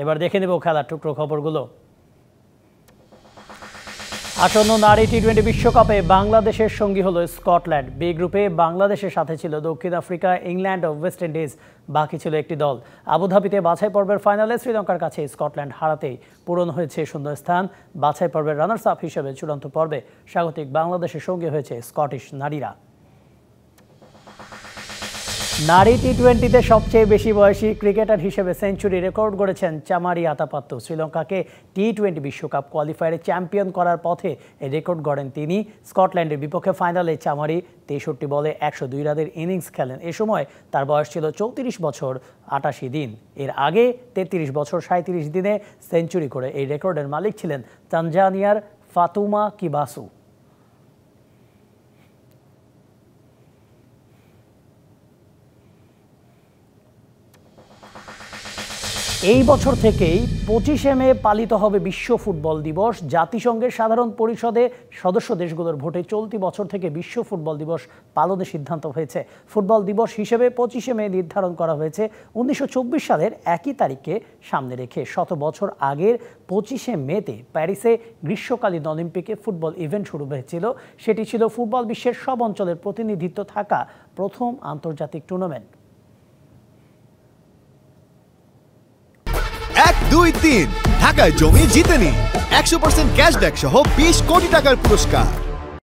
এবার দেখে নেব খেলার টুকরো খবরগুলো। আসন্ন নারী টি-20 বিশ্বকাপে বাংলাদেশের সঙ্গী হলো স্কটল্যান্ড। বি গ্রুপে বাংলাদেশের সাথে ছিল দক্ষিণ আফ্রিকা, ইংল্যান্ড ও ওয়েস্ট ইন্ডিজ। বাকি ছিল একটি দল। আবুধাবিতে বাছাই পর্বের ফাইনালে শ্রীলঙ্কার কাছে স্কটল্যান্ড হারাতেই পূরণ হয়েছে শূন্যস্থান। বাছাই পর্বের রানার্স আপ হিসেবে চূড়ান্ত পর্বে স্বাগতিক বাংলাদেশের সঙ্গী হয়েছে স্কটিশ নারীরা। নারী টি-20তে সবচেয়ে বেশি বয়সী ক্রিকেটার হিসেবে সেঞ্চুরি রেকর্ড গড়েছেন চামারি আতাপাত্তু। শ্রীলঙ্কাকে টি-20 বিশ্বকাপ কোয়ালিফায়ারে চ্যাম্পিয়ন করার পথে এই রেকর্ড গড়েন তিনি। স্কটল্যান্ডের বিপক্ষে ফাইনালে চামারি 63 বলে 102 রানের ইনিংস খেলেন। এ সময় তার বয়স ছিল 34 বছর 88 দিন। এর আগে 33 বছর 37 দিনে সেঞ্চুরি করে এই রেকর্ডের মালিক ছিলেন তানজানিয়ার ফাতুমা কিবাসু। এই বছর থেকেই 25শে মে পালিত হবে বিশ্ব ফুটবল দিবস। জাতিসংঘের সাধারণ পরিষদে সদস্য দেশগুলোর ভোটে চলতি বছর থেকে বিশ্ব ফুটবল দিবস পালনের সিদ্ধান্ত হয়েছে। ফুটবল দিবস হিসেবে 25শে মে নির্ধারণ করা হয়েছে 1924 সালের একই তারিখকে সামনে রেখে। 100 বছর আগের 25শে মেতে প্যারিসে গ্রীষ্মকালীন অলিম্পিকে ফুটবল ইভেন্ট শুরু হয়েছিল। সেটি ছিল ফুটবল বিশ্বের সব অঞ্চলের প্রতিনিধিত্ব থাকা প্রথম আন্তর্জাতিক টুর্নামেন্ট। 1, 2, 3 ঢাকায় জমি জিতে নিন 100% ক্যাশব্যাক সহ 20 কোটি টাকার পুরস্কার।